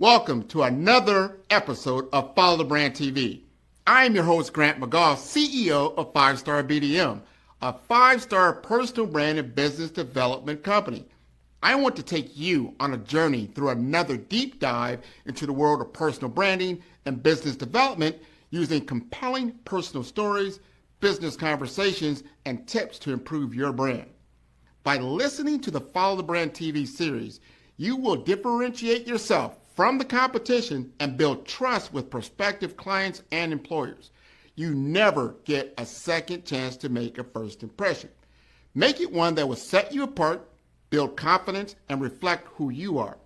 Welcome to another episode of Follow the Brand TV. I am your host, Grant McGaugh, CEO of 5-Star BDM, a 5-star personal brand and business development company. I want to take you on a journey through another deep dive into the world of personal branding and business development using compelling personal stories, business conversations, and tips to improve your brand. By listening to the Follow the Brand TV series, you will differentiate yourself from the competition and build trust with prospective clients and employers. You never get a second chance to make a first impression. Make it one that will set you apart, build confidence, and reflect who you are.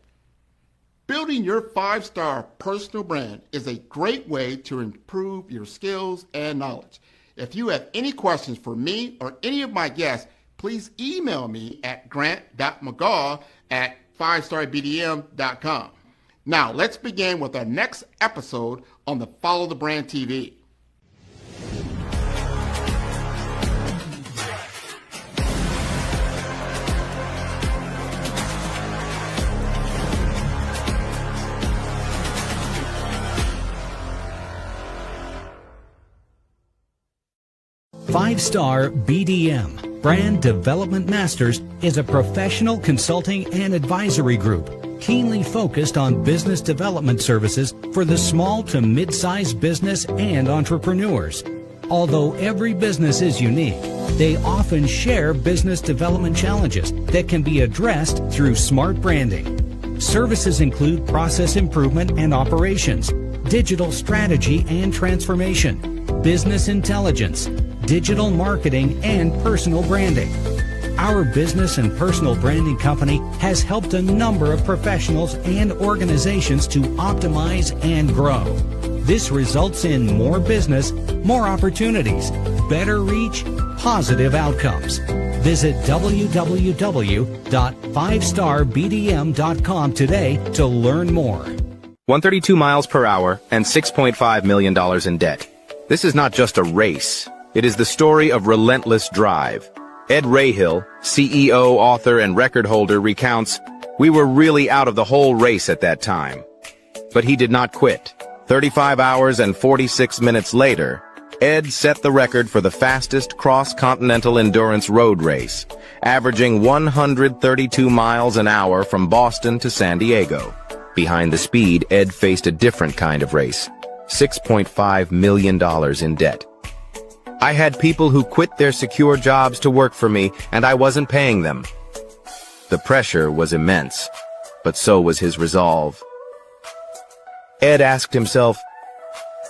Building your 5-star personal brand is a great way to improve your skills and knowledge. If you have any questions for me or any of my guests, please email me at grant.mcgaugh@5starbdm.com. Now, let's begin with our next episode on the Follow the Brand TV. Five-Star BDM, Brand Development Masters, is a professional consulting and advisory group keenly focused on business development services for the small to mid-sized business and entrepreneurs. Although every business is unique, they often share business development challenges that can be addressed through smart branding. Services include process improvement and operations, digital strategy and transformation, business intelligence, digital marketing, and personal branding. Our business and personal branding company has helped a number of professionals and organizations to optimize and grow. This results in more business, more opportunities, better reach, positive outcomes. Visit www.5starbdm.com today to learn more. 132 miles per hour and $6.5 million in debt. This is not just a race. It is the story of relentless drive. Ed Rahill, CEO, author, and record holder, recounts, "We were really out of the whole race at that time." But he did not quit. 35 hours and 46 minutes later, Ed set the record for the fastest cross-continental endurance road race, averaging 132 miles an hour from Boston to San Diego. Behind the speed, Ed faced a different kind of race, $6.5 million in debt. "I had people who quit their secure jobs to work for me, and I wasn't paying them." The pressure was immense, but so was his resolve. Ed asked himself,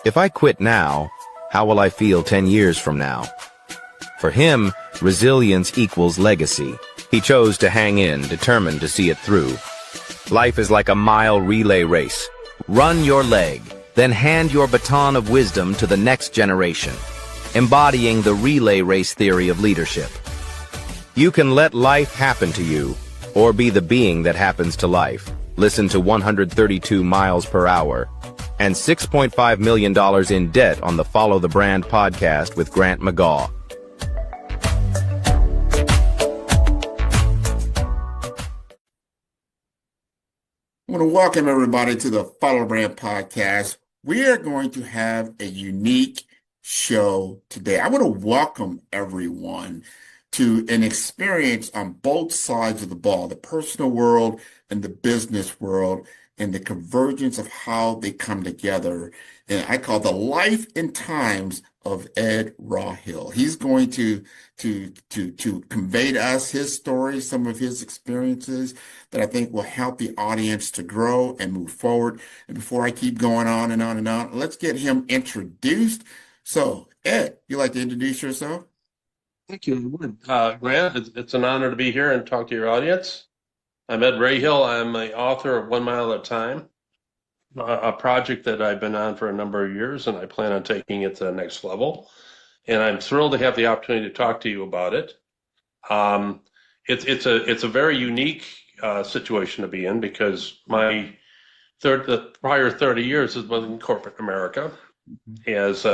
"If I quit now, how will I feel 10 years from now?" For him, resilience equals legacy. He chose to hang in, determined to see it through. Life is like a mile relay race. Run your leg, then hand your baton of wisdom to the next generation, embodying the relay race theory of leadership. You can let life happen to you, or be the being that happens to life. Listen to 132 miles per hour and $6.5 million in debt on the Follow the Brand podcast with Grant McGaugh. I want to welcome everybody to the Follow the Brand podcast. We are going to have a unique show today. I want to welcome everyone to an experience on both sides of the ball, the personal world and the business world, and the convergence of how they come together. And I call the life and times of Ed Rahill. He's going to convey to us his story, some of his experiences that I think will help the audience to grow and move forward. And before I keep going on and on and on, let's get him introduced. So, Ed, you like to introduce yourself? Thank you. Grant, it's an honor to be here and talk to your audience. I'm Ed Rahill. I'm the author of 1 Mile at a Time, a project that I've been on for a number of years, and I plan on taking it to the next level. And I'm thrilled to have the opportunity to talk to you about it. It's a very unique situation to be in because the prior 30 years has been in corporate America as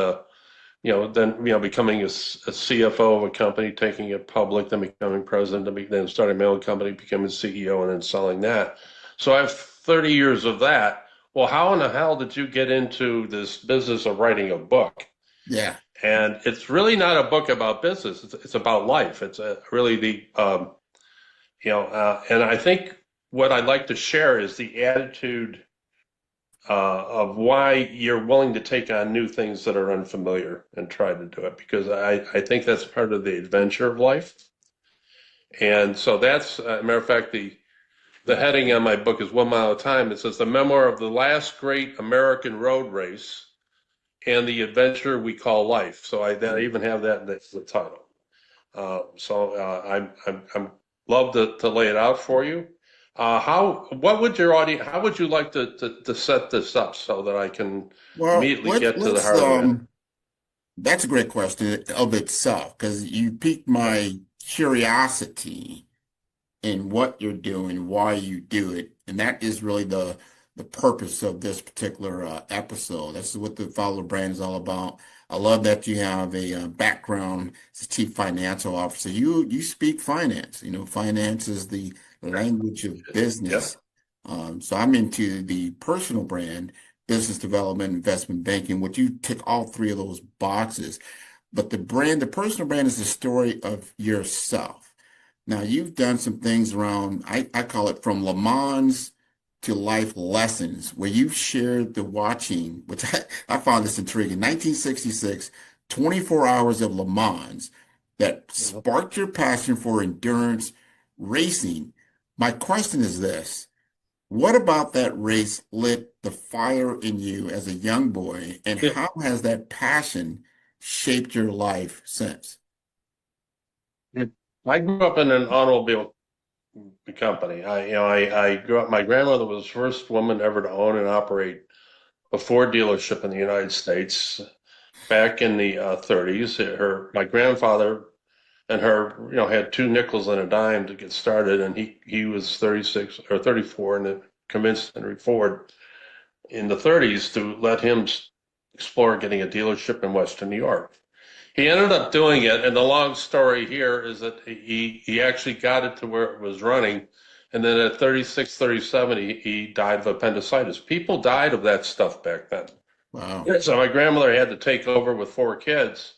becoming a CFO of a company, taking it public, then becoming president, then starting my own company, becoming CEO, and then selling that. So I have 30 years of that, well, how in the hell did you get into this business of writing a book? Yeah. And it's really not a book about business. It's about life. It's really and I think what I'd like to share is the attitude of why you're willing to take on new things that are unfamiliar and try to do it, because I think that's part of the adventure of life. And so that's, a matter of fact, the heading on my book is 1 Mile at a Time. It says the memoir of the last great American road race and the adventure we call life. So I even have that in the title. I'm love to lay it out for you. What would your audience, how would you like to set this up so that I can Well, immediately get to the heart of it? that's a great question of itself, because you piqued my curiosity in what you're doing, why you do it, and that is really the purpose of this particular episode. That's what the Follow the Brand is all about. I love that you have a background as a chief financial officer. You speak finance. You know, finance is the language of Yeah. business. So I'm into the personal brand, business development, investment banking, which you tick all three of those boxes. But the personal brand is the story of yourself. Now, you've done some things around, I call it from Le Mans to life lessons, where you've shared the watching, which I found this intriguing, 1966, 24 hours of Le Mans that sparked your passion for endurance racing. My question is this: what about that race lit the fire in you as a young boy, and Yeah. how has that passion shaped your life since? I grew up in an automobile company. I grew up, my grandmother was the first woman ever to own and operate a Ford dealership in the United States back in the 30s. My grandfather and her, had two nickels and a dime to get started, and he was 36 or 34 and then convinced Henry Ford in the 30s to let him explore getting a dealership in Western New York. He ended up doing it, and the long story here is that he actually got it to where it was running, and then at 36, 37, he died of appendicitis. People died of that stuff back then. Wow. So my grandmother had to take over with four kids.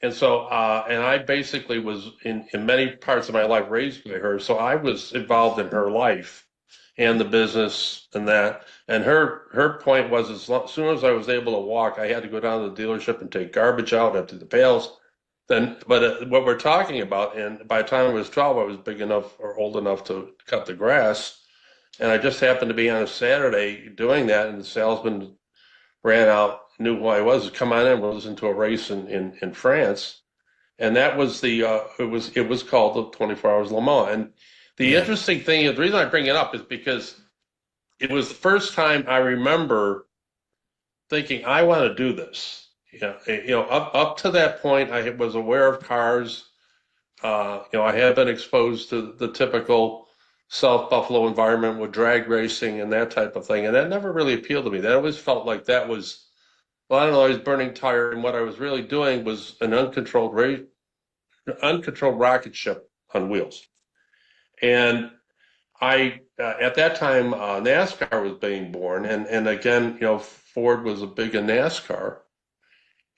And so, and I basically was in many parts of my life raised by her. So I was involved in her life and the business and that. And her point was, as soon as I was able to walk, I had to go down to the dealership and take garbage out, empty the pails. But what we're talking about, and by the time I was 12, I was big enough or old enough to cut the grass. And I just happened to be on a Saturday doing that, and the salesman ran out, knew who I was, come on in, we'll listen to a race in France. And that was it was called the 24 Hours Le Mans. And the interesting thing is, the reason I bring it up is because it was the first time I remember thinking, I want to do this. Up to that point, I was aware of cars. I had been exposed to the typical South Buffalo environment with drag racing and that type of thing, and that never really appealed to me. That always felt like that was, well, I don't know, I was burning tire, and what I was really doing was an uncontrolled rocket ship on wheels. And at that time, NASCAR was being born, and again, Ford was a big in NASCAR.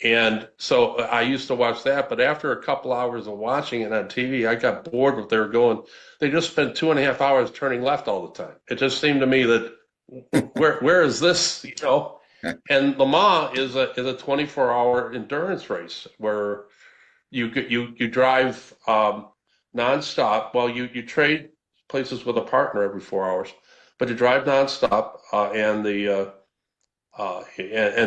And so I used to watch that, but after a couple hours of watching it on TV, I got bored with what they were going. They just spent 2.5 hours turning left all the time. It just seemed to me that where is this, And Le Mans is a 24-hour endurance race where you drive nonstop. Well, you trade places with a partner every 4 hours, but you drive nonstop, and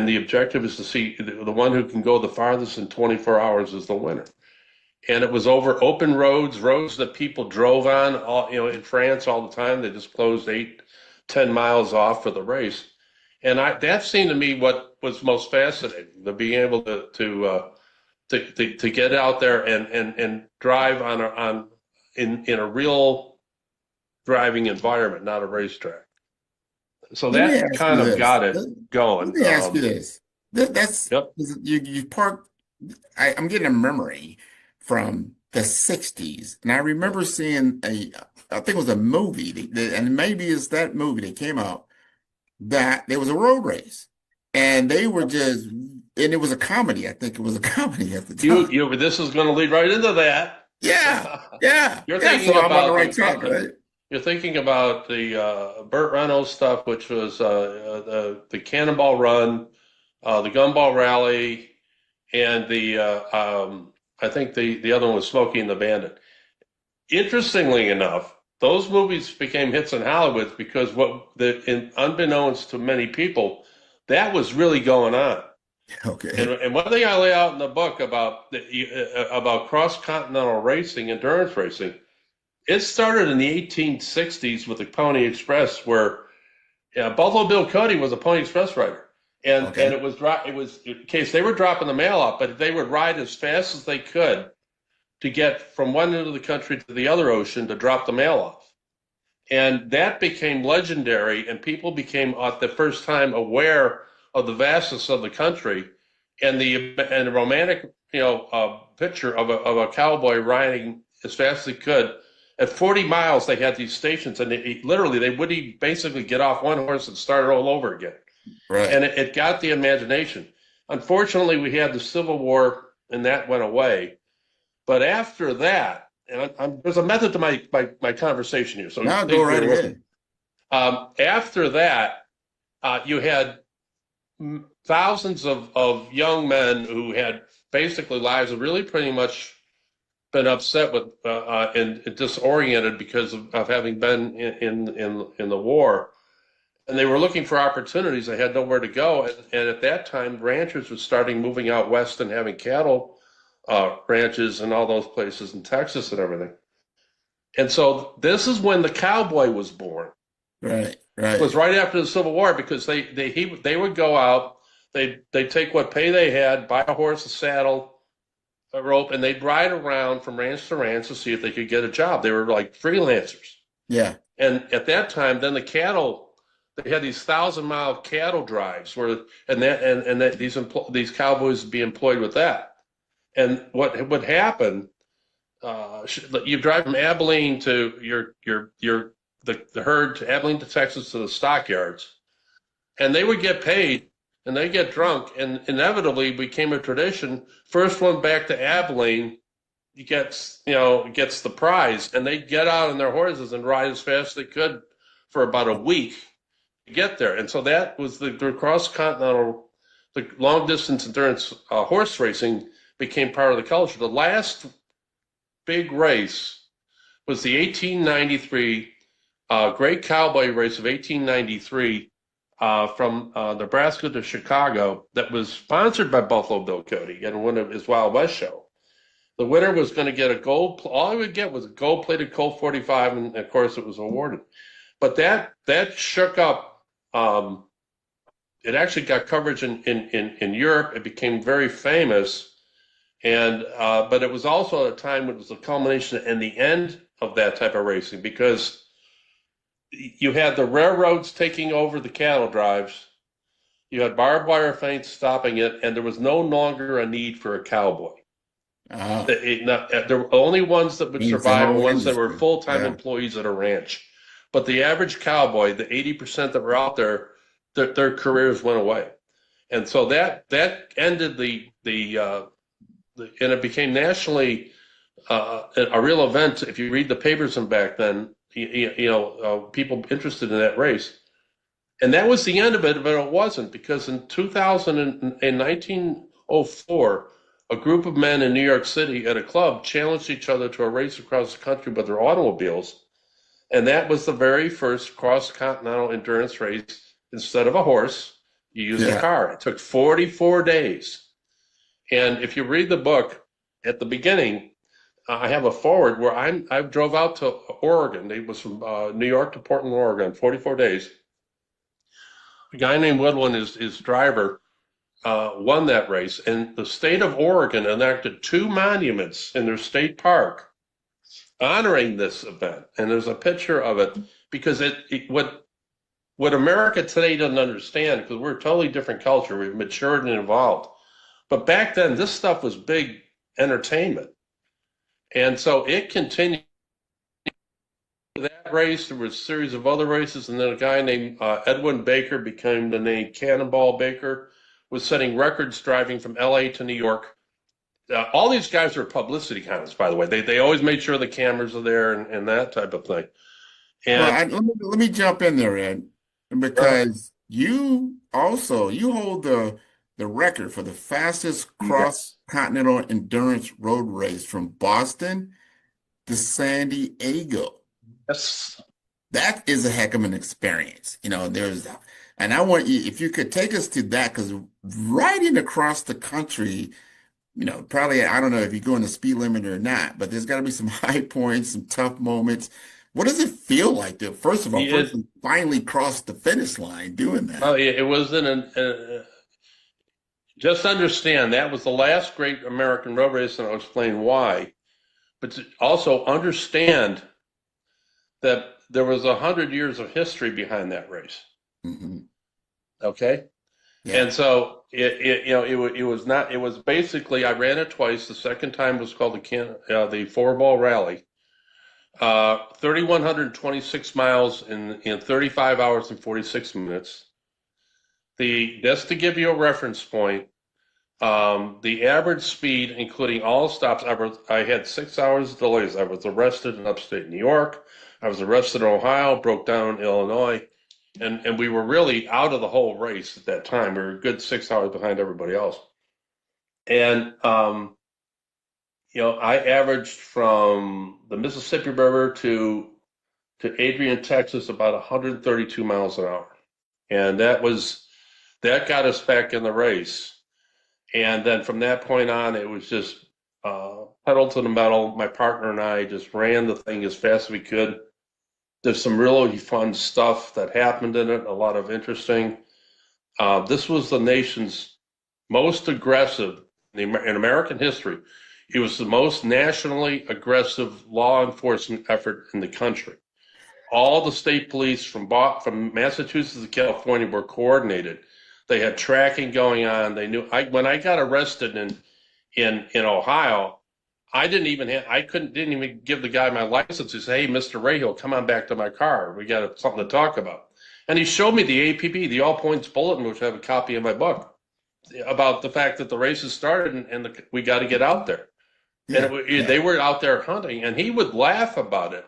the objective is to see the one who can go the farthest in 24 hours is the winner. And it was over open roads that people drove on, in France all the time. They just closed 8-10 miles off for the race. And that seemed to me what was most fascinating, the being able to get out there and drive in a real driving environment, not a racetrack. So that kind of got it going. Let me ask you this. That's Yep. you park. I'm getting a memory from the 60s, and I remember seeing I think it was a movie, and maybe it's that movie that came out that there was a road race, and they were just, and it was a comedy. I think it was a comedy at the time. This is going to lead right into that. Yeah, yeah, You're yeah. thinking So I'm on about the right track, right? You're thinking about the Burt Reynolds stuff, which was the Cannonball Run, the Gumball Rally, and I think the other one was Smokey and the Bandit. Interestingly enough, those movies became hits in Hollywood because unbeknownst to many people, that was really going on. Okay. And one thing I lay out in the book about cross-continental racing, endurance racing, it started in the 1860s with the Pony Express, where Buffalo Bill Cody was a Pony Express rider, and it was in case they were dropping the mail off, but they would ride as fast as they could to get from one end of the country to the other ocean to drop the mail off. And that became legendary, and people became, at the first time, aware of the vastness of the country and the romantic, picture of a cowboy riding as fast as he could. At 40 miles, they had these stations, and they would basically get off one horse and start it all over again. Right. And it got the imagination. Unfortunately, we had the Civil War, and that went away. But after that, and there's a method to my conversation here. So now go right ahead. After that, you had thousands of young men who had basically lives that really pretty much been upset with and disoriented because of having been in the war. And they were looking for opportunities. They had nowhere to go. And at that time, ranchers were starting moving out west and having cattle ranches and all those places in Texas and everything. And so this is when the cowboy was born. Right. It was right after the Civil War, because they would go out, they'd take what pay they had, buy a horse, a saddle, a rope, and they'd ride around from ranch to ranch to see if they could get a job. They were like freelancers. Yeah. And at that time, then the cattle, they had these 1,000-mile cattle drives these cowboys would be employed with that. And what would happen, you drive from Abilene to the herd to Abilene to Texas to the stockyards, and they would get paid, and they get drunk, and inevitably became a tradition. First one back to Abilene gets the prize, and they get out on their horses and ride as fast as they could for about a week to get there. And so that was the cross-continental, the long-distance endurance horse racing became part of the culture. The last big race was the 1893 Great Cowboy Race of 1893 from Nebraska to Chicago, that was sponsored by Buffalo Bill Cody and one of his Wild West show. The winner was going to get all he would get was a gold-plated Colt 45, and of course it was awarded. But that shook up. It actually got coverage in Europe. It became very famous. And but it was also a time when it was the culmination and the end of that type of racing, because you had the railroads taking over the cattle drives, you had barbed wire fence stopping it, and there was no longer a need for a cowboy. The only ones that would survive were ones that were full-time employees at a ranch. But the average cowboy, the 80% that were out there, their careers went away. And so that ended and it became nationally a real event. If you read the papers from back then, people interested in that race. And that was the end of it, but it wasn't, because in 1904, a group of men in New York City at a club challenged each other to a race across the country with their automobiles. And that was the very first cross-continental endurance race. Instead of a horse, you used a car. It took 44 days. And if you read the book, at the beginning, I have a foreword where I drove out to Oregon. It was from New York to Portland, Oregon, 44 days. A guy named Woodland, his driver, won that race. And the state of Oregon enacted 2 monuments in their state park honoring this event. And there's a picture of it, because what America today doesn't understand, because we're a totally different culture. We've matured and evolved. But back then, this stuff was big entertainment. And so it continued that race, there was a series of other races, and then a guy named Edwin Baker became the name Cannonball Baker, was setting records driving from LA to New York. All these guys are publicity hounds, by the way. They always made sure the cameras are there and that type of thing. And Let me jump in there, Ed, because you hold the record for the fastest cross-continental endurance road race from Boston to San Diego. yes, That is a heck of an experience. And I want you, if you could take us to that, because riding across the country, probably, I don't know if you're going the speed limit or not, but there's got to be some high points, some tough moments. What does it feel like to, first of all, finally cross the finish line doing that? oh, it was just understand that was the last great American road race, and I'll explain why. But to also understand that there was 100 years of history behind that race. Mm-hmm. Okay. Yeah. And so it was basically, I ran it twice. The second time was called the Four Ball Rally. 3,126 miles in 35 hours and 46 minutes. Just to give you a reference point, the average speed, including all stops, I had 6 hours delays. I was arrested in upstate New York. I was arrested in Ohio, broke down in Illinois. And we were really out of the whole race at that time. We were a good 6 hours behind everybody else. And, I averaged from the Mississippi River to Adrian, Texas, about 132 miles an hour. And that got us back in the race. And then from that point on, it was just pedal to the metal. My partner and I just ran the thing as fast as we could. There's some really fun stuff that happened in it, a lot of interesting. This was the nation's most aggressive, in American history, it was the most nationally aggressive law enforcement effort in the country. All the state police from Massachusetts to California were coordinated. They had tracking going on. They knew when I got arrested in Ohio, I didn't even give the guy my license. He said, "Hey, Mr. Rahill, come on back to my car. We got something to talk about." And he showed me the APB, the All Points Bulletin, which I have a copy in my book, about the fact that the races started and we got to get out there. Yeah, and they were out there hunting, and he would laugh about it.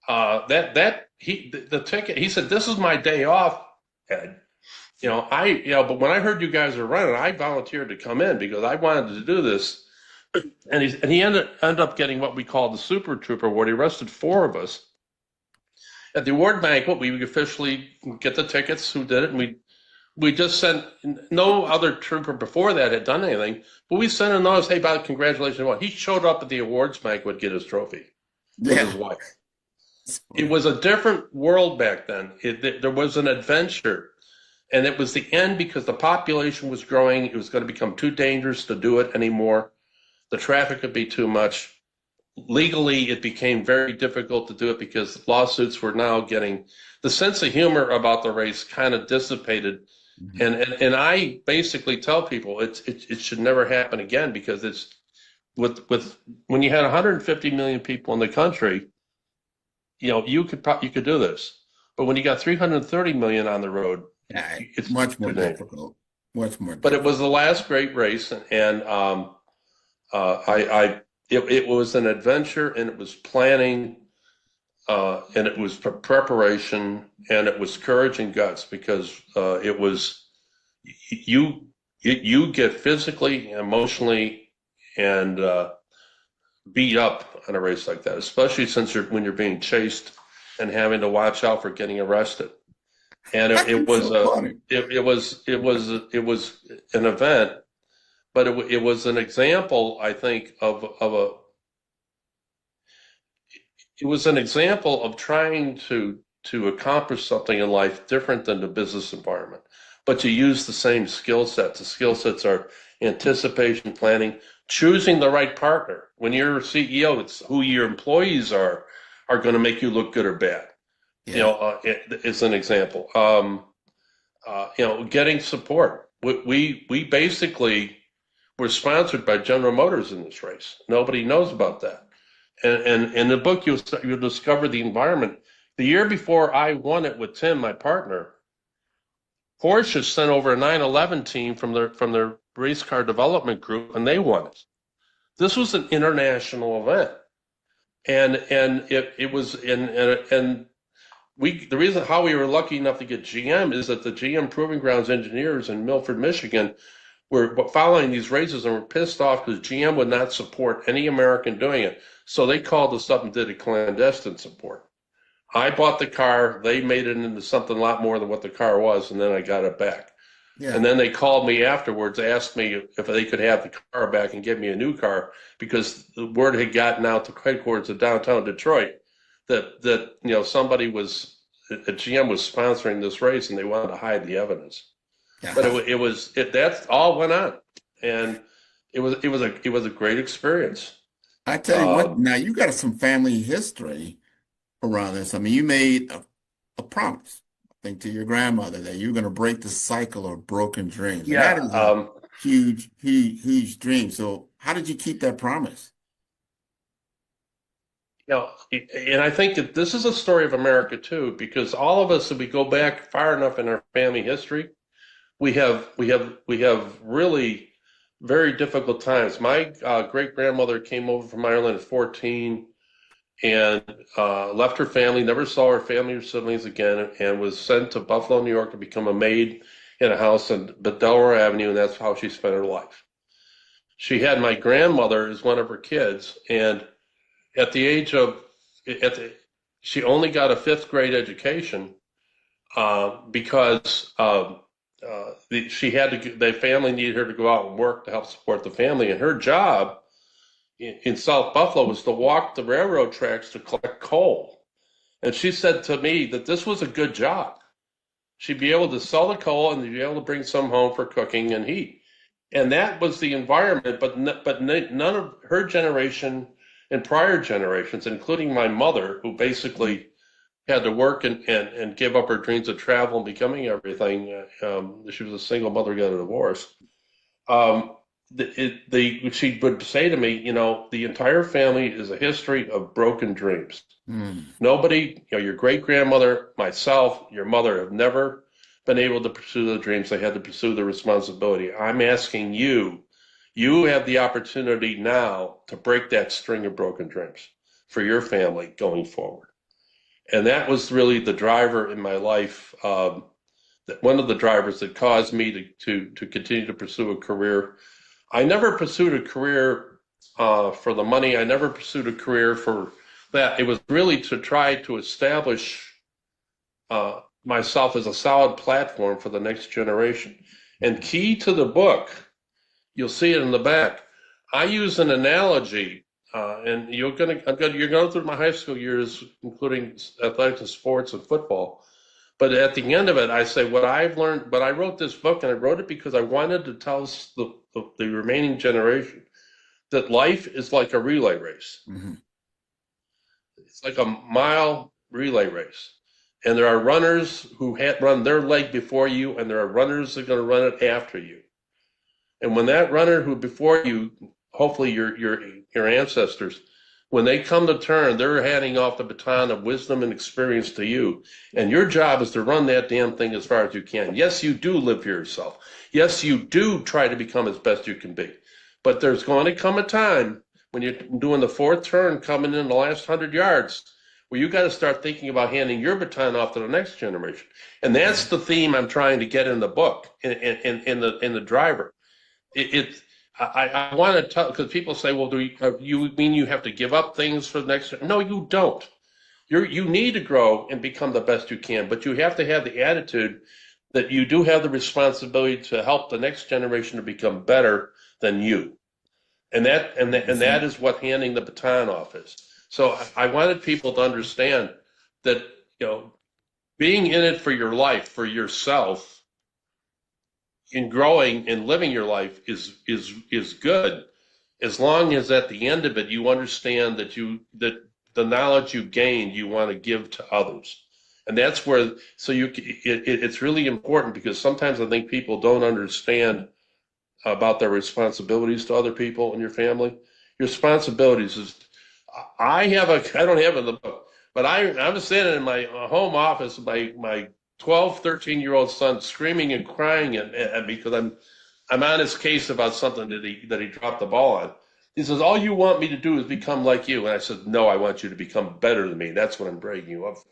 The ticket. He said, "This is my day off, Ed. But when I heard you guys were running, I volunteered to come in because I wanted to do this." And he ended up getting what we call the Super Trooper Award. He arrested 4 of us. At the award banquet, we would officially get the tickets, who did it, and we just sent, no other trooper before that had done anything, but we sent a notice, "Hey, Bob, congratulations." He showed up at the awards banquet, get his trophy with his wife. It was a different world back then. There was an adventure. And it was the end because the population was growing. It was going to become too dangerous to do it anymore. The traffic would be too much. Legally, it became very difficult to do it because lawsuits were now getting, the sense of humor about the race kind of dissipated. Mm-hmm. And I basically tell people it should never happen again because it's when you had 150 million people in the country, you could do this. But when you got 330 million on the road, it's much more difficult. Much more difficult. But it was the last great race, and it was an adventure, and it was planning, and it was preparation, and it was courage and guts because it was you get physically, emotionally, and beat up on a race like that, especially when you're being chased and having to watch out for getting arrested. And it was an event, but it was an example, I think, it was an example of trying to accomplish something in life different than the business environment, but you use the same skill sets. The skill sets are anticipation, planning, choosing the right partner. When you're a CEO, it's who your employees are going to make you look good or bad. Yeah. It's an example. Getting support. We basically were sponsored by General Motors in this race. Nobody knows about that. And in the book, you'll discover the environment. The year before I won it with Tim, my partner, Porsche sent over a 911 team from their race car development group, and they won it. This was an international event, and it was and the reason how we were lucky enough to get GM is that the GM Proving Grounds engineers in Milford, Michigan, were following these races and were pissed off because GM would not support any American doing it. So they called us up and did a clandestine support. I bought the car. They made it into something a lot more than what the car was, and then I got it back. Yeah. And then they called me afterwards, asked me if they could have the car back and give me a new car because the word had gotten out to headquarters of downtown Detroit that somebody was at GM was sponsoring this race and they wanted to hide the evidence. Yeah. But that's all went on, and it was a great experience. I tell you what, now you got some family history around this. I mean, you made a promise, I think, to your grandmother that you're going to break the cycle of broken dreams. Yeah, And that is a huge dream. So how did you keep that promise? And I think that this is a story of America too, because all of us, if we go back far enough in our family history, we have really very difficult times. My great grandmother came over from Ireland at 14 and left her family, never saw her family or siblings again, and was sent to Buffalo, New York to become a maid in a house on Delaware Avenue, and that's how she spent her life. She had my grandmother as one of her kids, and at the age of, she only got a 5th grade education because the family needed her to go out and work to help support the family, and her job in South Buffalo was to walk the railroad tracks to collect coal. And she said to me that this was a good job. She'd be able to sell the coal and be able to bring some home for cooking and heat. And that was the environment, but none of her generation and prior generations, including my mother, who basically had to work and give up her dreams of travel and becoming everything. She was a single mother, got a divorce. She would say to me, the entire family is a history of broken dreams. Nobody, your great grandmother, myself, your mother have never been able to pursue the dreams. They had to pursue the responsibility. I'm asking you have the opportunity now to break that string of broken dreams for your family going forward. And that was really the driver in my life, one of the drivers that caused me to continue to pursue a career. I never pursued a career for the money. I never pursued a career for that. It was really to try to establish myself as a solid platform for the next generation. And key to the book, you'll see it in the back, I use an analogy, and you're going through my high school years, including athletics and sports and football. But at the end of it, I say what I've learned. But I wrote this book, and I wrote it because I wanted to tell the remaining generation that life is like a relay race. Mm-hmm. It's like a mile relay race. And there are runners who run their leg before you, and there are runners that are going to run it after you. And when that runner who before you, hopefully your ancestors, when they come to turn, they're handing off the baton of wisdom and experience to you. And your job is to run that damn thing as far as you can. Yes, you do live for yourself. Yes, you do try to become as best you can be. But there's going to come a time when you're doing the 4th turn, coming in the last 100 yards, where you got to start thinking about handing your baton off to the next generation. And that's the theme I'm trying to get in the book, in the driver. I want to tell, because people say, well, do you mean you have to give up things for the next? No, you don't. You need to grow and become the best you can, but you have to have the attitude that you do have the responsibility to help the next generation to become better than you. And that is what handing the baton off is. So I wanted people to understand that, being in it for your life, for yourself, in growing and living your life is good, as long as at the end of it you understand that the knowledge you gained you want to give to others, and that's where it's really important, because sometimes I think people don't understand about their responsibilities to other people in your family. Your responsibilities is I don't have it in the book, but I'm standing in my home office, my 12, 13-year-old son screaming and crying at me because I'm on his case about something that he dropped the ball on. He says, all you want me to do is become like you. And I said, no, I want you to become better than me. That's what I'm breaking you up for.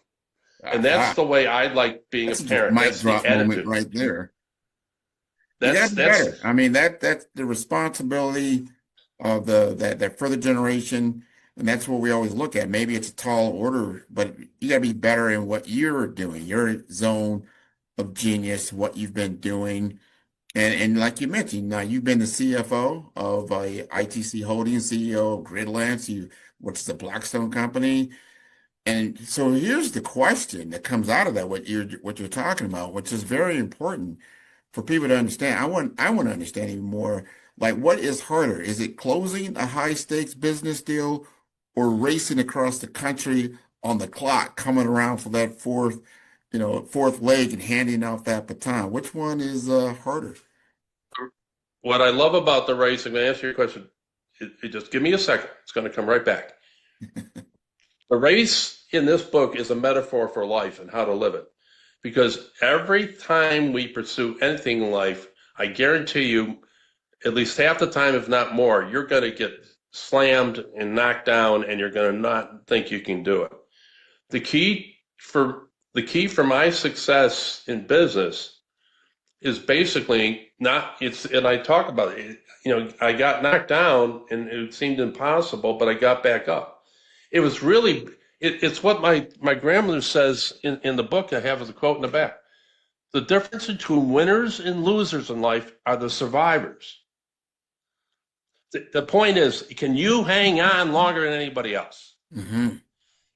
And that's the way I like being That's a parent. mic That's drop the moment attitude. right there. That's Better. I mean, that's the responsibility of that further generation, and that's what we always look at. Maybe it's a tall order, but you got to be better in what you're doing, your zone of genius, what you've been doing. And like you mentioned, now you've been the CFO of ITC Holdings, CEO of Gridlands, which is a Blackstone company. And so here's the question that comes out of that, what you're talking about, which is very important for people to understand. I want to understand even more, like, what is harder? Is it closing a high stakes business deal or racing across the country on the clock, coming around for that fourth leg and handing off that baton? Which one is harder? What I love about the race, I'm going to answer your question. Just give me a second. It's going to come right back. The race in this book is a metaphor for life and how to live it. Because every time we pursue anything in life, I guarantee you, at least half the time, if not more, you're going to get slammed and knocked down, and you're going to not think you can do it. The key for my success in business is basically and I talk about it. I got knocked down, and it seemed impossible, but I got back up. It was really, it's what my grandmother says in the book. I have the quote in the back. The difference between winners and losers in life are the survivors. The point is, can you hang on longer than anybody else? Mm-hmm.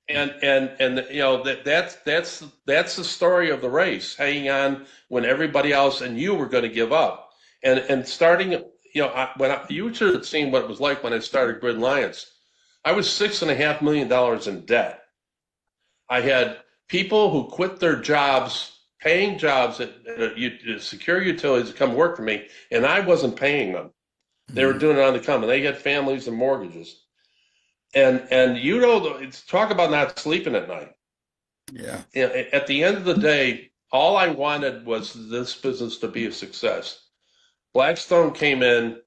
And that's the story of the race, hanging on when everybody else and you were going to give up. And starting, you should have seen what it was like when I started Gridlands. I was $6.5 million in debt. I had people who quit their jobs, paying jobs at secure utilities to come work for me, and I wasn't paying them. They were doing it on the come, and they had families and mortgages. And talk about not sleeping at night. Yeah. At the end of the day, all I wanted was this business to be a success. Blackstone came in,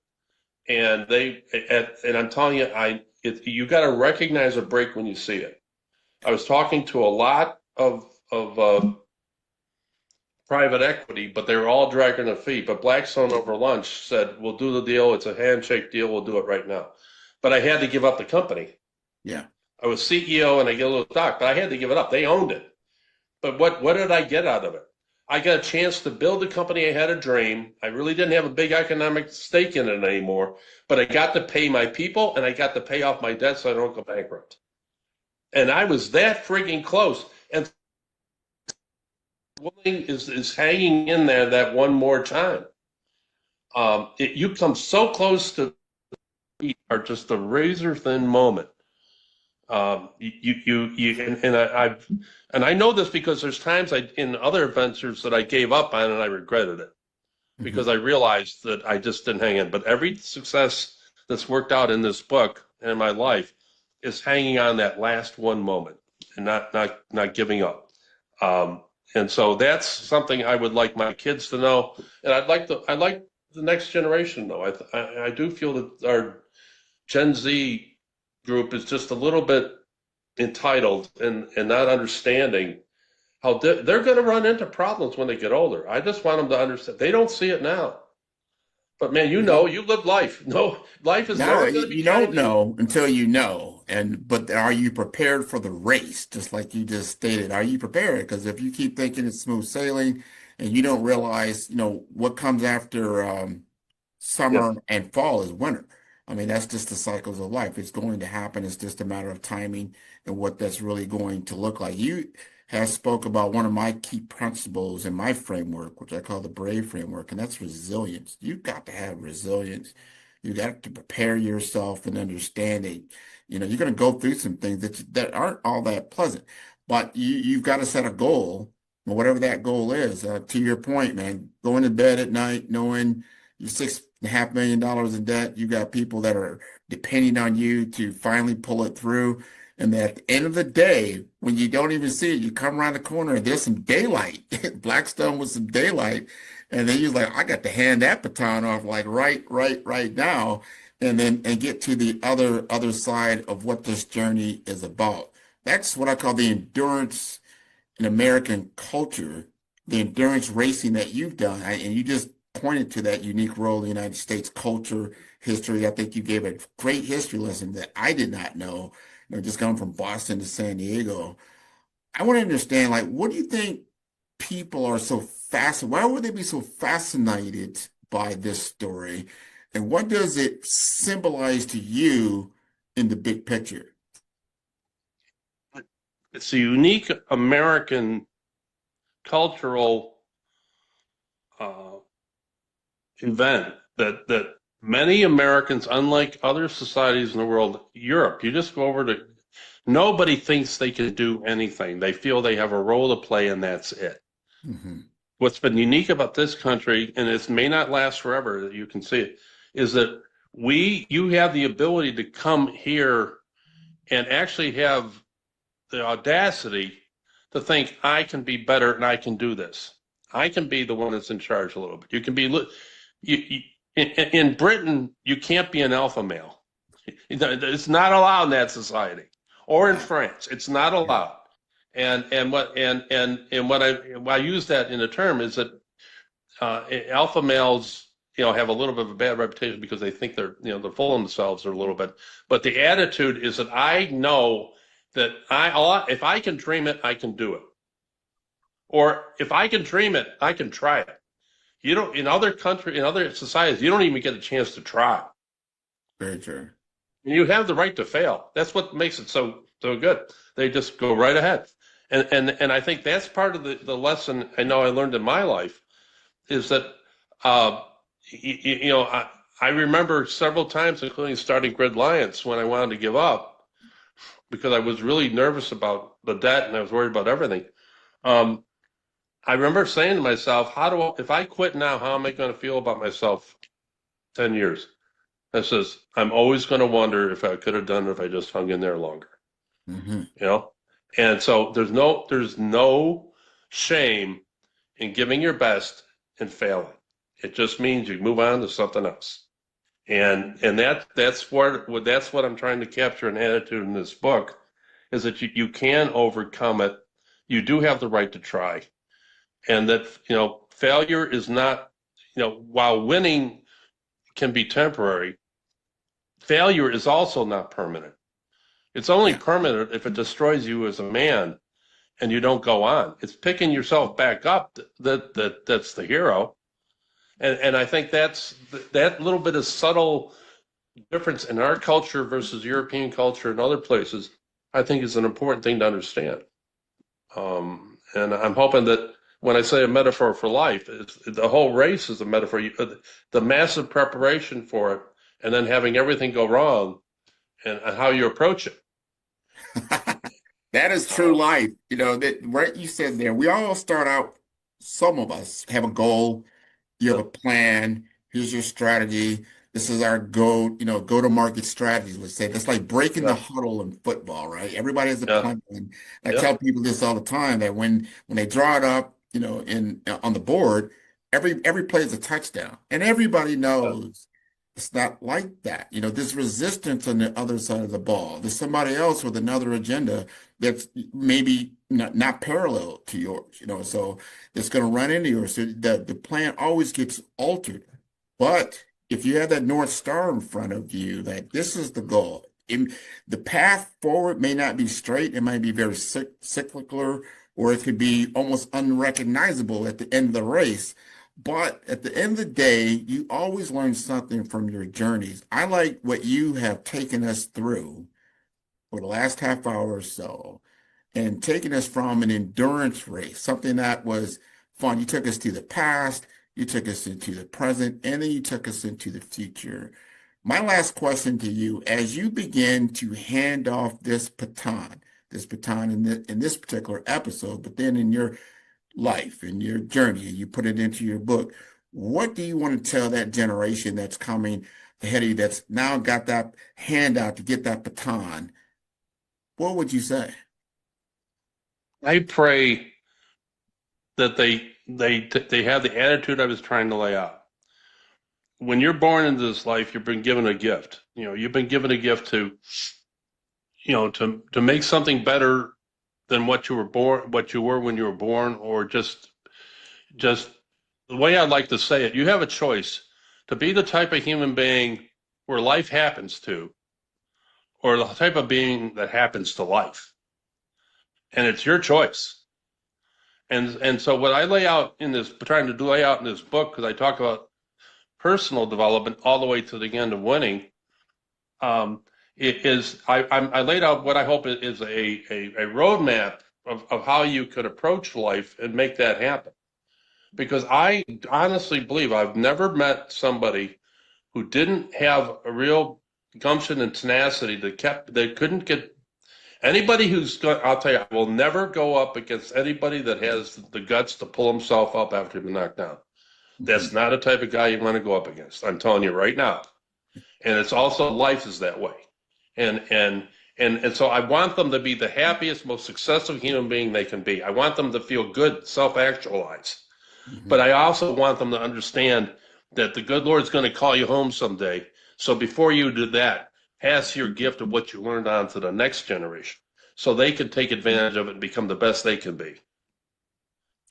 and I'm telling you, you got to recognize a break when you see it. I was talking to a lot of private equity, but they were all dragging their feet. But Blackstone over lunch said, we'll do the deal. It's a handshake deal. We'll do it right now. But I had to give up the company. Yeah. I was CEO and I get a little stock, but I had to give it up. They owned it. But what did I get out of it? I got a chance to build a company. I had a dream. I really didn't have a big economic stake in it anymore, but I got to pay my people and I got to pay off my debt so I don't go bankrupt. And I was that freaking close. And willing is hanging in there that one more time. You come so close to are just a razor thin moment. And I know this because there's times in other ventures that I gave up on and I regretted it because I realized that I just didn't hang in. But every success that's worked out in this book and in my life is hanging on that last one moment and not giving up. And so that's something I would like my kids to know, and I'd like the next generation to know. I do feel that our Gen Z group is just a little bit entitled and not understanding how they're going to run into problems when they get older. I just want them to understand. They don't see it now. But man, you live life. No, life is never going to be. You don't know until you know. But are you prepared for the race? Just like you just stated, are you prepared? Because if you keep thinking it's smooth sailing and you don't realize, what comes after summer and fall is winter. I mean, that's just the cycles of life. It's going to happen. It's just a matter of timing and what that's really going to look like. You have spoke about one of my key principles in my framework, which I call the BRAVE framework, and that's resilience. You've got to have resilience. You got to prepare yourself and understand it. You're going to go through some things that aren't all that pleasant, but you've got to set a goal, whatever that goal is. To your point, man, going to bed at night knowing you're $500,000 in debt. You got people that are depending on you to finally pull it through. And at the end of the day, when you don't even see it, you come around the corner and there's some daylight. Blackstone with some daylight. And then you're like, I got to hand that baton off like right now. And then get to the other side of what this journey is about. That's what I call the endurance in American culture, the endurance racing that you've done. And you just pointed to that unique role in the United States culture, history. I think you gave a great history lesson that I did not know, just going from Boston to San Diego. I want to understand, like, what do you think people are so fascinated? Why would they be so fascinated by this story? And what does it symbolize to you in the big picture? It's a unique American cultural event that many Americans, unlike other societies in the world, Europe, you just go over to, nobody thinks they can do anything. They feel they have a role to play and that's it. Mm-hmm. What's been unique about this country, and it may not last forever, that you can see it, is that you have the ability to come here and actually have the audacity to think I can be better and I can do this. I can be the one that's in charge a little bit. You can be, in Britain, you can't be an alpha male. It's not allowed in that society. Or in France, it's not allowed. And what I use that in a term is that alpha males, have a little bit of a bad reputation because they think they're full of themselves a little bit. But the attitude is that I know that if I can dream it, I can do it. Or if I can dream it, I can try it. In other societies, you don't even get a chance to try. Very true. And you have the right to fail. That's what makes it so good. They just go right ahead. And I think that's part of the lesson I know I learned in my life is that, I remember several times, including starting Grid Lions, when I wanted to give up because I was really nervous about the debt and I was worried about everything. I remember saying to myself, if I quit now, how am I going to feel about myself 10 years? I says, I'm always going to wonder if I could have done it if I just hung in there longer. Mm-hmm. And so there's no shame in giving your best and failing. It just means you move on to something else. And that's what I'm trying to capture an attitude in this book is that you can overcome it. You do have the right to try. And that, failure is not, while winning can be temporary, failure is also not permanent. It's only permanent if it destroys you as a man and you don't go on. It's picking yourself back up that's the hero. And I think that little bit of subtle difference in our culture versus European culture and other places, I think is an important thing to understand. And I'm hoping that when I say a metaphor for life, the whole race is a metaphor. The massive preparation for it, and then having everything go wrong, and how you approach it. That is true life. That right you said there. We all start out. Some of us have a goal. You have a plan. Here's your strategy. This is our go-to-market strategy. Let's say that's like breaking the huddle in football, right? Everybody has a plan. I tell people this all the time that when they draw it up, on the board, every play is a touchdown, and everybody knows it's not like that. There's resistance on the other side of the ball. There's somebody else with another agenda that's maybe not parallel to yours. So it's going to run into yours. So the plan always gets altered. But if you have that North Star in front of you, that this is the goal. The path forward may not be straight. It might be very cyclical, or it could be almost unrecognizable at the end of the race. But at the end of the day, you always learn something from your journeys. I like what you have taken us through for the last half hour or so, and taking us from an endurance race, something that was fun. You took us to the past, you took us into the present, and then you took us into the future. My last question to you, as you begin to hand off this baton in this particular episode, but then in your life, in your journey, you put it into your book, What do you want to tell that generation that's coming ahead of you that's now got that handout to get that baton? What would you say? I pray that they have the attitude I was trying to lay out. When you're born into this life, you've been given a gift. You've been given a gift to, to make something better than what you were when you were born, or just the way I'd like to say it, you have a choice to be the type of human being where life happens to, or the type of being that happens to life. And it's your choice. And so what I lay out in this, trying to lay out in this book, because I talk about personal development all the way to the end of winning, I laid out what I hope is a roadmap of how you could approach life and make that happen. Because I honestly believe I've never met somebody who didn't have a real gumption and tenacity that couldn't get anybody I'll tell you, I will never go up against anybody that has the guts to pull himself up after he's been knocked down. That's not a type of guy you want to go up against. I'm telling you right now. And it's also life is that way. And so I want them to be the happiest, most successful human being they can be. I want them to feel good, self-actualize. But I also want them to understand that the good Lord's going to call you home someday. So before you do that, pass your gift of what you learned on to the next generation so they can take advantage of it and become the best they can be.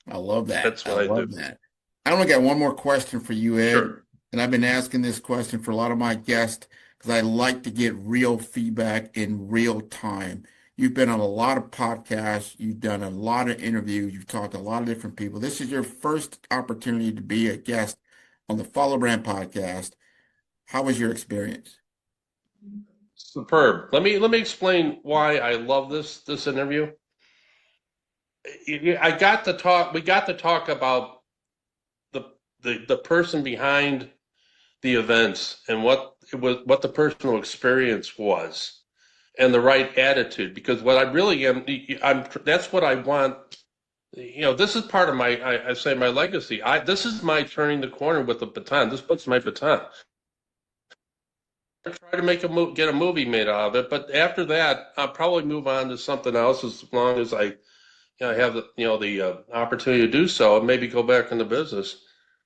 I love that. That's what I love do. That. I only got one more question for you, Ed. Sure. And I've been asking this question for a lot of my guests because I like to get real feedback in real time. You've been on a lot of podcasts. You've done a lot of interviews. You've talked to a lot of different people. This is your first opportunity to be a guest on the Follow Brand podcast. How was your experience? Superb. Let me explain why I love this interview. We got to talk about the person behind the events and what the personal experience was. And the right attitude, because what I really am, that's what I want. This is part of I say my legacy. This is my turning the corner with the baton. This puts my baton. I try to get a movie made out of it, but after that, I'll probably move on to something else as long as I have the opportunity to do so, and maybe go back into business.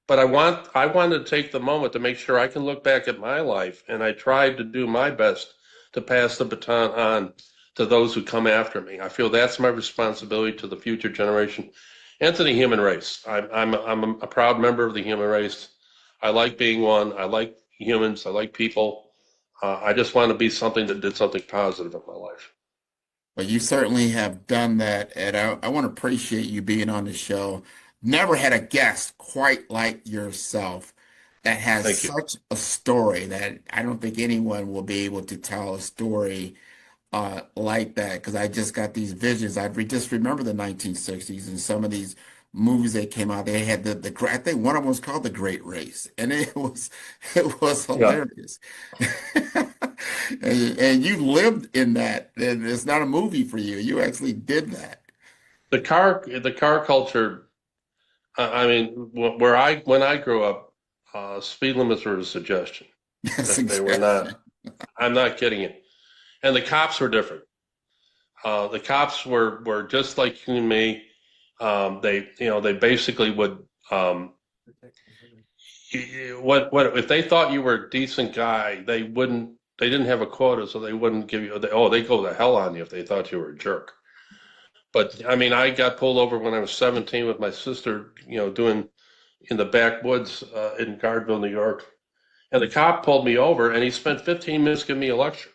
But I want to take the moment to make sure I can look back at my life, and I tried to do my best to pass the baton on to those who come after me. I feel that's my responsibility to the future generation and to the human race. I'm a proud member of the human race. I like being one. I like humans. I like people. I just want to be something that did something positive in my life. Well, you certainly have done that, Ed. I want to appreciate you being on the show. Never had a guest quite like yourself that has such a story that I don't think anyone will be able to tell a story like that, because I just got these visions. Just remember the 1960s and some of these movies that came out. They had I think one of them was called The Great Race, and it was hilarious. Yeah. and you lived in that, and it's not a movie for you. You actually did that. The car culture. I mean, when I grew up, speed limits were a suggestion. Yes, They were not. I'm not kidding you. And the cops were different. The cops were just like you and me. They basically would. What if they thought you were a decent guy? They wouldn't. They didn't have a quota, so they wouldn't give you. They go to hell on you if they thought you were a jerk. But I mean, I got pulled over when I was 17 with my sister, doing in the backwoods in Guardville, New York. And the cop pulled me over, and he spent 15 minutes giving me a lecture.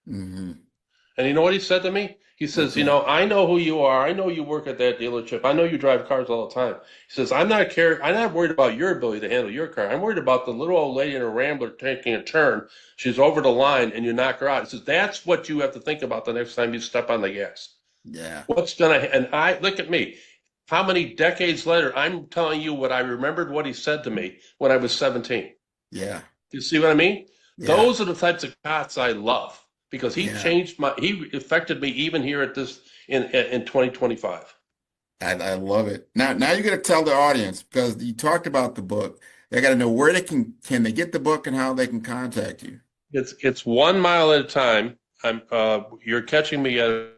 Mm-hmm. And you know what he said to me? He says, I know who you are. I know you work at that dealership. I know you drive cars all the time. He says, I'm not worried about your ability to handle your car. I'm worried about the little old lady in a Rambler taking a turn. She's over the line, and you knock her out. He says, that's what you have to think about the next time you step on the gas. Yeah. Look at me. How many decades later, I'm telling you what I remembered what he said to me when I was 17. Yeah. You see what I mean? Yeah. Those are the types of cops I love, because he he affected me even here at this in 2025. I love it. Now you're going to tell the audience, because you talked about the book. They got to know where they can they get the book and how they can contact you. It's 1 mile at a time. You're catching me at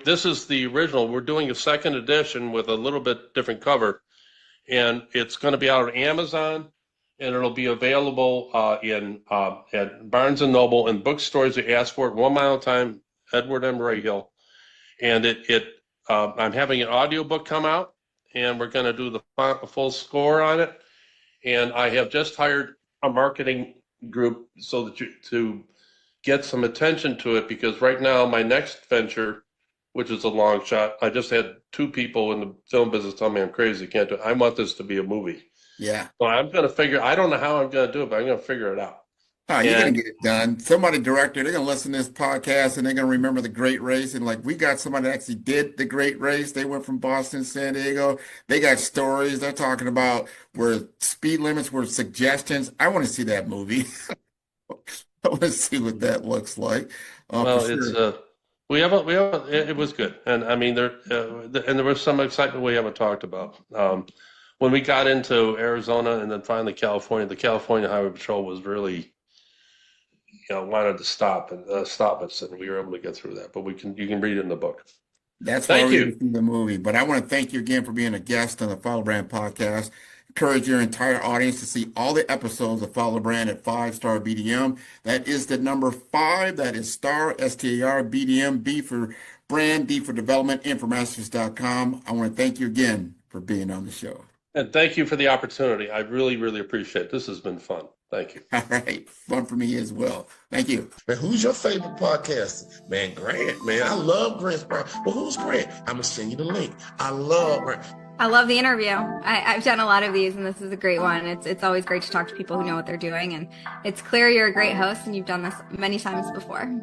this is the original. We're doing a second edition with a little bit different cover, and it's going to be out on Amazon, and it'll be available at Barnes and Noble and bookstores that ask for it. 1 mile at a time. Edward M. Rahill, and I'm having an audiobook come out, and we're going to do the full score on it. And I have just hired a marketing group so that to get some attention to it, because right now my next venture, which is a long shot, I just had 2 people in the film business tell me I'm crazy, can't do it. I want this to be a movie. Yeah. So I'm going to I don't know how I'm going to do it, but I'm going to figure it out. Oh, you're going to get it done. Somebody director, they're going to listen to this podcast and they're going to remember the Great Race. And like, we got somebody that actually did the Great Race. They went from Boston to San Diego. They got stories. They're talking about where speed limits were suggestions. I want to see that movie. I want to see what that looks like. Well, for it's sure. it was good, and I mean there was some excitement we haven't talked about. When we got into Arizona and then finally California, the California Highway Patrol was really, wanted to stop us, and we were able to get through that. But you can read it in the book. That's why Thank we're you. going to see the movie. But I want to thank you again for being a guest on the Follow Brand podcast. Encourage your entire audience to see all the episodes of Follow Brand at 5-Star BDM. That is the number 5. That is star, STAR, BDM, B for brand, D for development, Informasters.com. I want to thank you again for being on the show. And thank you for the opportunity. I really, really appreciate it. This has been fun. Thank you. All right. Fun for me as well. Thank you. Man, who's your favorite podcaster? Man, Grant, man. I love Grant's podcast. Well, who's Grant? I'm going to send you the link. I love Grant. I love the interview. I've done a lot of these, and this is a great one. It's always great to talk to people who know what they're doing, and it's clear you're a great host, and you've done this many times before.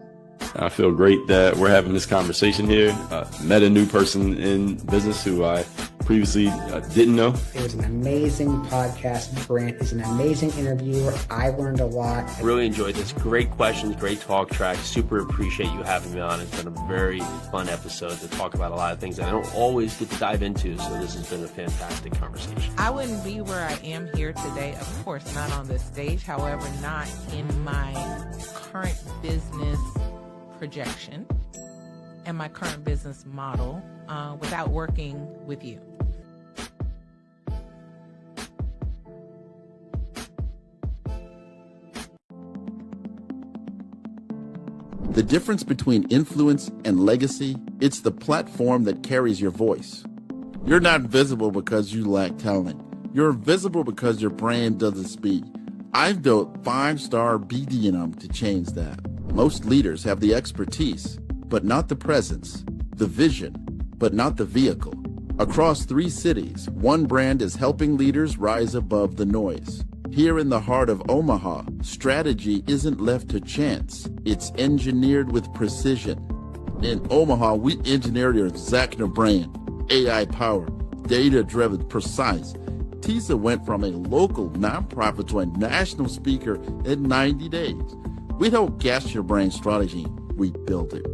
I feel great that we're having this conversation here. Met a new person in business who I previously didn't know. It was an amazing podcast. Grant is an amazing interviewer. I learned a lot. Really enjoyed this. Great questions, great talk track. Super appreciate you having me on. It's been a very fun episode to talk about a lot of things that I don't always get to dive into, so this has been a fantastic conversation. I wouldn't be where I am here today, of course, not on this stage, however, not in my current business projection and my current business model without working with you. The difference between influence and legacy, it's the platform that carries your voice. You're not visible because you lack talent. You're visible because your brand doesn't speak. I've built 5-Star BDM to change that. Most leaders have the expertise, but not the presence, the vision, but not the vehicle. Across 3 cities, one brand is helping leaders rise above the noise. Here in the heart of Omaha, strategy isn't left to chance. It's engineered with precision. In Omaha, we engineered your Zacna brand, AI-powered, data-driven, precise. TISA went from a local nonprofit to a national speaker in 90 days. We don't guess your brand strategy, we build it.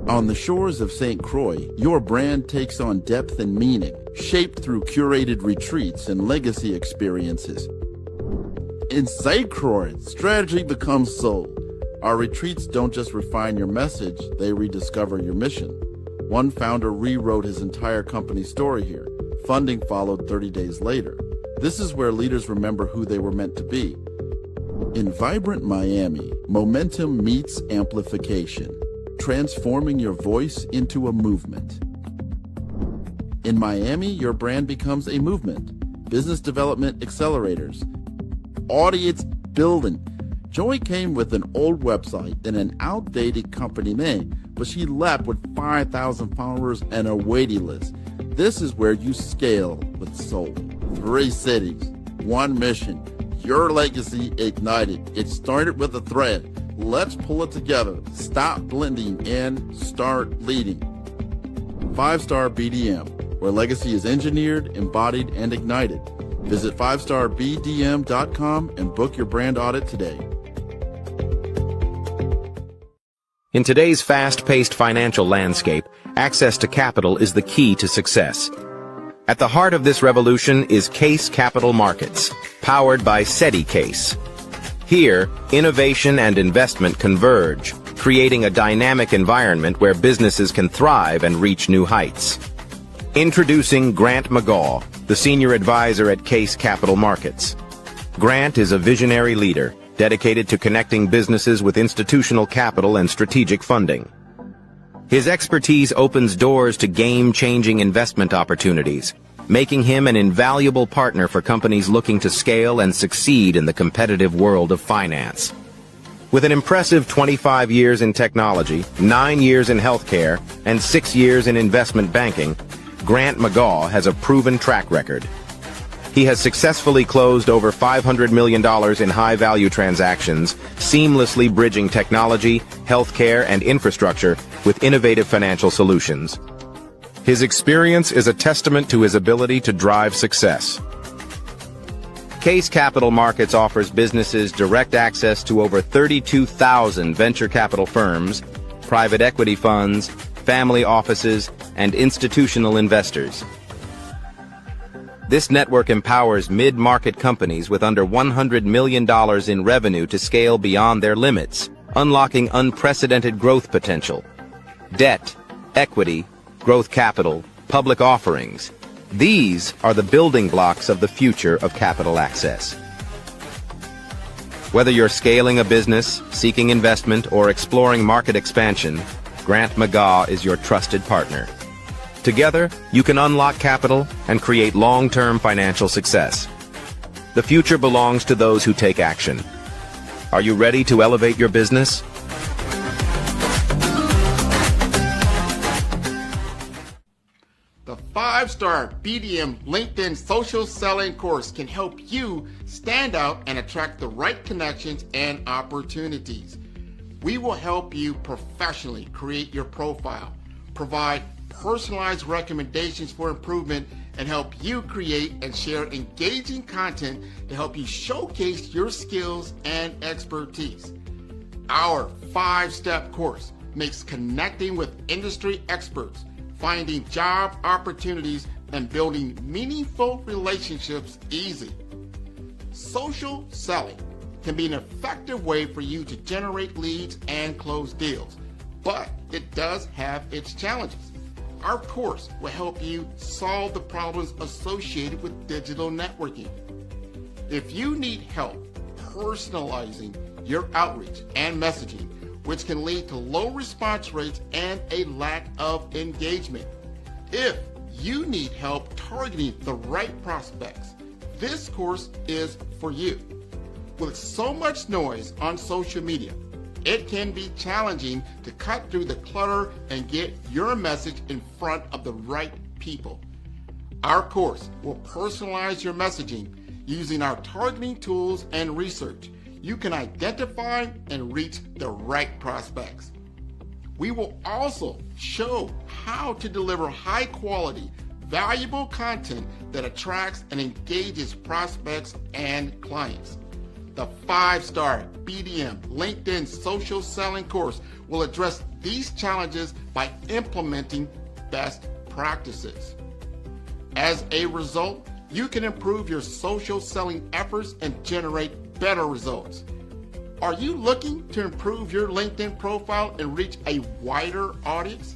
On the shores of St. Croix, your brand takes on depth and meaning, shaped through curated retreats and legacy experiences. In St. Croix, strategy becomes soul. Our retreats don't just refine your message, they rediscover your mission. One founder rewrote his entire company story here. Funding followed 30 days later. This is where leaders remember who they were meant to be. In vibrant Miami, momentum meets amplification, transforming your voice into a movement. In Miami, your brand becomes a movement. Business development accelerators, audience building. Joy came with an old website and an outdated company name, but she left with 5,000 followers and a waiting list. This is where you scale with soul. 3 cities, 1 mission. Your legacy ignited. It started with a thread. Let's pull it together. Stop blending and start leading. 5-Star BDM, where legacy is engineered, embodied, and ignited. Visit 5starbdm.com and book your brand audit today. In today's fast-paced financial landscape, access to capital is the key to success. At the heart of this revolution is Case Capital Markets, powered by SETI Case. Here, innovation and investment converge, creating a dynamic environment where businesses can thrive and reach new heights. Introducing Grant McGaw, the senior advisor at Case Capital Markets. Grant is a visionary leader, dedicated to connecting businesses with institutional capital and strategic funding. His expertise opens doors to game-changing investment opportunities, making him an invaluable partner for companies looking to scale and succeed in the competitive world of finance. With an impressive 25 years in technology, 9 years in healthcare, and 6 years in investment banking, Grant McGaw has a proven track record. He has successfully closed over $500 million in high-value transactions, seamlessly bridging technology, healthcare, and infrastructure with innovative financial solutions. His experience is a testament to his ability to drive success. Case Capital Markets offers businesses direct access to over 32,000 venture capital firms, private equity funds, family offices, and institutional investors. This network empowers mid-market companies with under $100 million in revenue to scale beyond their limits, unlocking unprecedented growth potential. Debt, equity, growth capital, public offerings. These are the building blocks of the future of capital access. Whether you're scaling a business, seeking investment, or exploring market expansion, Grant McGaw is your trusted partner. Together, you can unlock capital and create long-term financial success. The future belongs to those who take action. Are you ready to elevate your business? The 5-star BDM LinkedIn social selling course can help you stand out and attract the right connections and opportunities. We will help you professionally create your profile, provide personalized recommendations for improvement, and help you create and share engaging content to help you showcase your skills and expertise. Our 5-step course makes connecting with industry experts, finding job opportunities, and building meaningful relationships easy. Social selling can be an effective way for you to generate leads and close deals, but it does have its challenges. Our course will help you solve the problems associated with digital networking. If you need help personalizing your outreach and messaging, which can lead to low response rates and a lack of engagement. If you need help targeting the right prospects, this course is for you. With so much noise on social media, it can be challenging to cut through the clutter and get your message in front of the right people. Our course will personalize your messaging using our targeting tools and research. You can identify and reach the right prospects. We will also show how to deliver high quality, valuable content that attracts and engages prospects and clients. The 5-star BDM LinkedIn social selling course will address these challenges by implementing best practices. As a result, you can improve your social selling efforts and generate better results. Are you looking to improve your LinkedIn profile and reach a wider audience?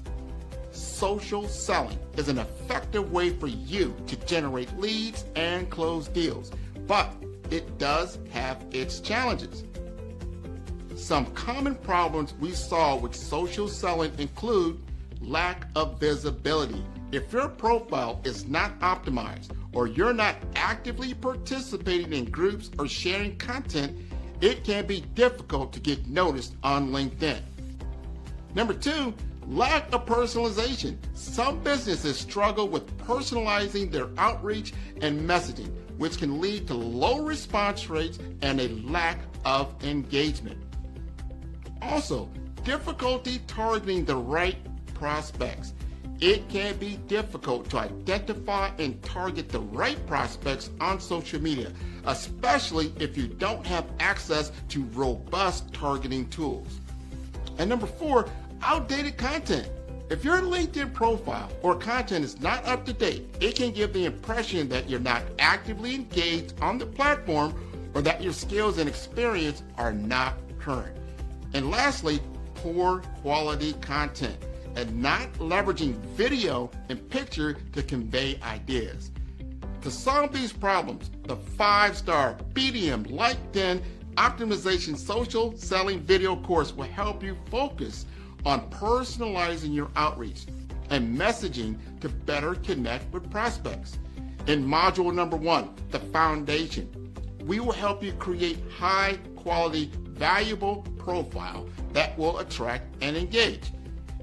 Social selling is an effective way for you to generate leads and close deals, but it does have its challenges. Some common problems we saw with social selling include lack of visibility. If your profile is not optimized or you're not actively participating in groups or sharing content, it can be difficult to get noticed on LinkedIn. Number 2, lack of personalization. Some businesses struggle with personalizing their outreach and messaging, which can lead to low response rates and a lack of engagement. Also, difficulty targeting the right prospects. It can be difficult to identify and target the right prospects on social media, especially if you don't have access to robust targeting tools. And number 4, outdated content. If your LinkedIn profile or content is not up to date, it can give the impression that you're not actively engaged on the platform or that your skills and experience are not current. And lastly, poor quality content and not leveraging video and picture to convey ideas. To solve these problems, the 5-star BDM LinkedIn Optimization Social Selling Video course will help you focus on personalizing your outreach and messaging to better connect with prospects. In module number 1, the foundation, we will help you create high quality, valuable profile that will attract and engage.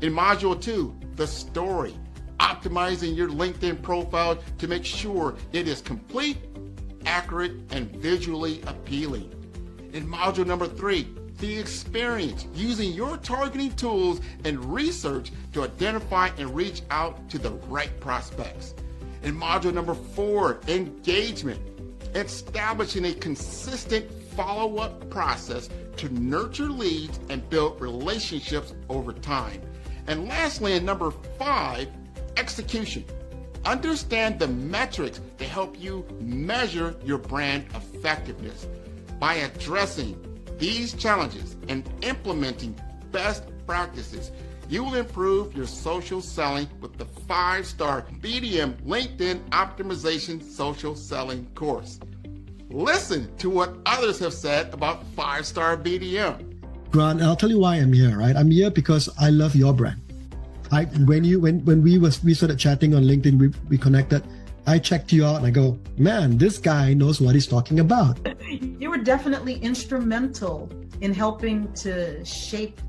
In module 2, the story, optimizing your LinkedIn profile to make sure it is complete, accurate, and visually appealing. In module number 3, the experience, using your targeting tools and research to identify and reach out to the right prospects. In module number 4, engagement, establishing a consistent follow-up process to nurture leads and build relationships over time. And lastly, in number 5, execution. Understand the metrics to help you measure your brand effectiveness. By addressing these challenges and implementing best practices, you will improve your social selling with the 5-star BDM LinkedIn Optimization Social Selling course. Listen to what others have said about 5-star BDM. Grant, I'll tell you why I'm here, right? I'm here because I love your brand. When we started chatting on LinkedIn, we connected. I checked you out and I go, man, this guy knows what he's talking about. You were definitely instrumental in helping to shape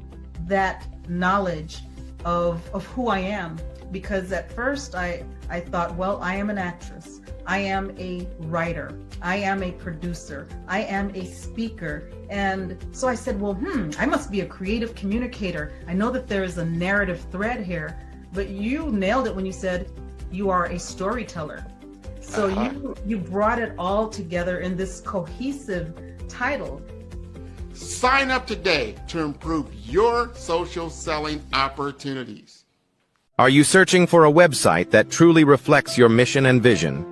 that knowledge of who I am. Because at first I thought, well, I am an actress. I am a writer. I am a producer. I am a speaker. And so I said, well, I must be a creative communicator. I know that there is a narrative thread here, but you nailed it when you said you are a storyteller. So you brought it all together in this cohesive title. Sign up today to improve your social selling opportunities. Are you searching for a website that truly reflects your mission and vision?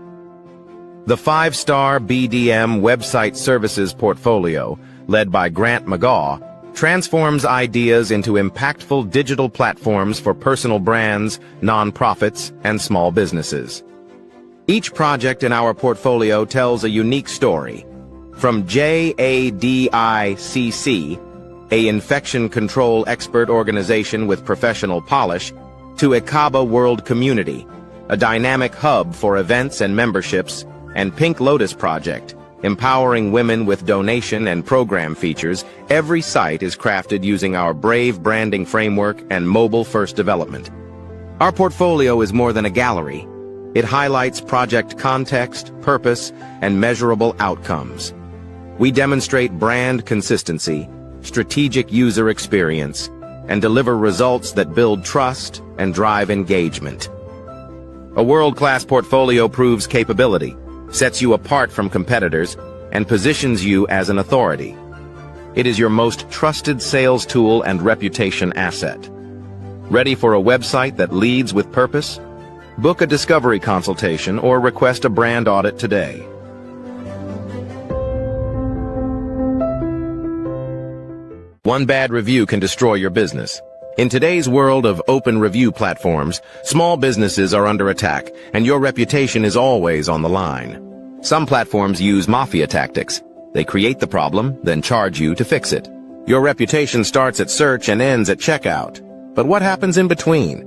The 5-star BDM Website Services portfolio, led by Grant McGaw, transforms ideas into impactful digital platforms for personal brands, nonprofits, and small businesses. Each project in our portfolio tells a unique story. From JADICC, a infection control expert organization with professional polish, to Ekaba World Community, a dynamic hub for events and memberships, and Pink Lotus Project, empowering women with donation and program features, every site is crafted using our Brave branding framework and mobile-first development. Our portfolio is more than a gallery. It highlights project context, purpose, and measurable outcomes. We demonstrate brand consistency, strategic user experience, and deliver results that build trust and drive engagement. A world-class portfolio proves capability, sets you apart from competitors, and positions you as an authority. It is your most trusted sales tool and reputation asset. Ready for a website that leads with purpose? Book a discovery consultation or request a brand audit today. One bad review can destroy your business. In today's world of open review platforms, small businesses are under attack, and your reputation is always on the line. Some platforms use mafia tactics. They create the problem, then charge you to fix it. Your reputation starts at search and ends at checkout. But what happens in between?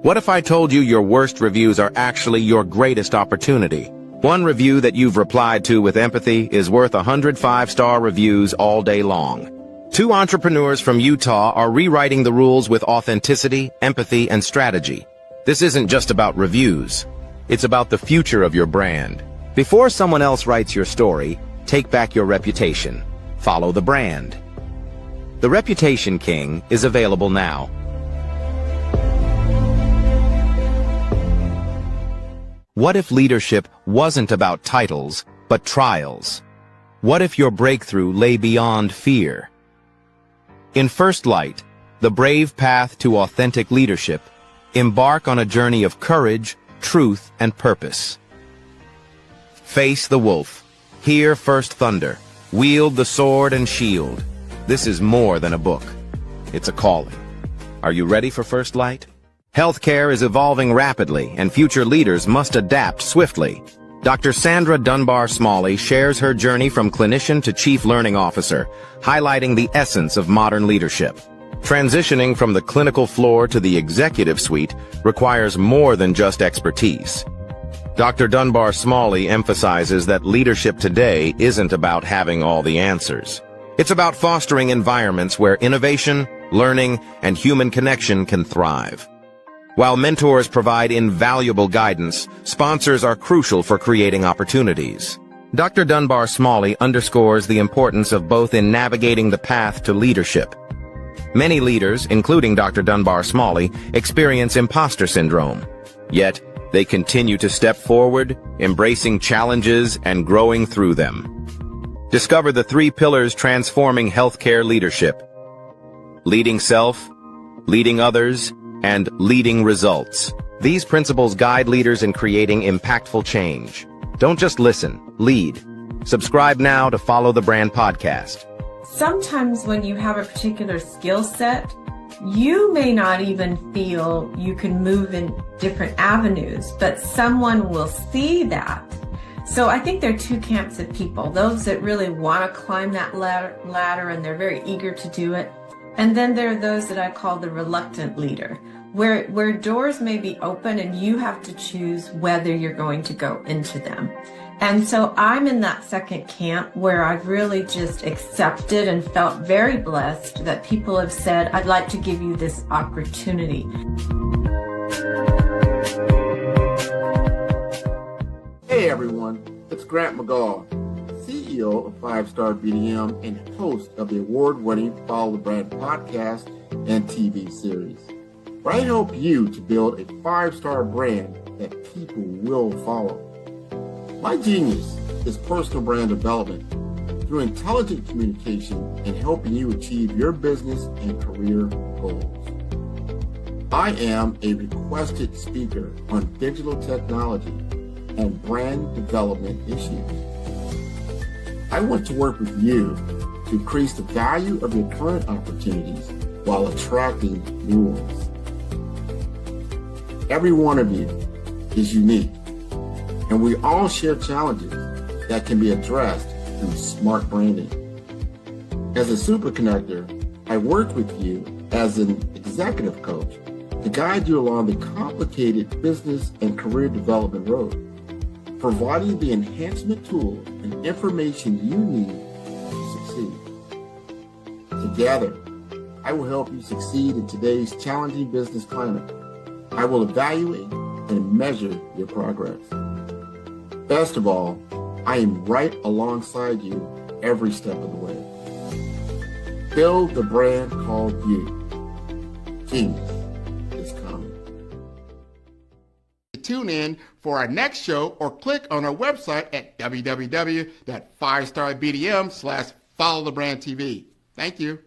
What if I told you your worst reviews are actually your greatest opportunity? One review that you've replied to with empathy is worth 100 5-star reviews all day long. 2 entrepreneurs from Utah are rewriting the rules with authenticity, empathy, and strategy. This isn't just about reviews. It's about the future of your brand. Before someone else writes your story, take back your reputation. Follow the brand. The Reputation King is available now. What if leadership wasn't about titles, but trials? What if your breakthrough lay beyond fear? In First Light, The Brave Path to Authentic Leadership, Embark on a journey of courage, truth, and purpose. Face the wolf. Hear first thunder. Wield the sword and shield. This is more than a book. It's a calling. Are you ready for first light? Healthcare is evolving rapidly, and future leaders must adapt swiftly. Dr. Sandra Dunbar Smalley shares her journey from clinician to chief learning officer, highlighting the essence of modern leadership. Transitioning from the clinical floor to the executive suite requires more than just expertise. Dr. Dunbar Smalley emphasizes that leadership today isn't about having all the answers. It's about fostering environments where innovation, learning, and human connection can thrive. While mentors provide invaluable guidance, sponsors are crucial for creating opportunities. Dr. Dunbar Smalley underscores the importance of both in navigating the path to leadership. Many leaders, including Dr. Dunbar Smalley, experience imposter syndrome. Yet, they continue to step forward, embracing challenges and growing through them. Discover the 3 pillars transforming healthcare leadership: leading self, leading others, and leading results. These principles guide leaders in creating impactful change. Don't just listen, lead. Subscribe now to Follow the Brand podcast. Sometimes when you have a particular skill set, you may not even feel you can move in different avenues, but someone will see that. So I think there are 2 camps of people: those that really want to climb that ladder and they're very eager to do it. And then there are those that I call the reluctant leader, where doors may be open and you have to choose whether you're going to go into them. And so I'm in that second camp where I've really just accepted and felt very blessed that people have said, I'd like to give you this opportunity. Hey everyone, it's Grant McGaugh, CEO of 5-Star BDM and host of the award-winning Follow the Brand podcast and TV series, where I help you to build a 5-star brand that people will follow. My genius is personal brand development through intelligent communication and helping you achieve your business and career goals. I am a requested speaker on digital technology and brand development issues. I want to work with you to increase the value of your current opportunities while attracting new ones. Every one of you is unique, and we all share challenges that can be addressed through smart branding. As a super connector, I work with you as an executive coach to guide you along the complicated business and career development road, providing the enhancement tools and information you need to succeed. Together, I will help you succeed in today's challenging business climate. I will evaluate and measure your progress. Best of all, I am right alongside you every step of the way. Build the brand called you. Genius is coming. Tune in for our next show or click on our website at www.5starbdm/followthebrandtv. Thank you.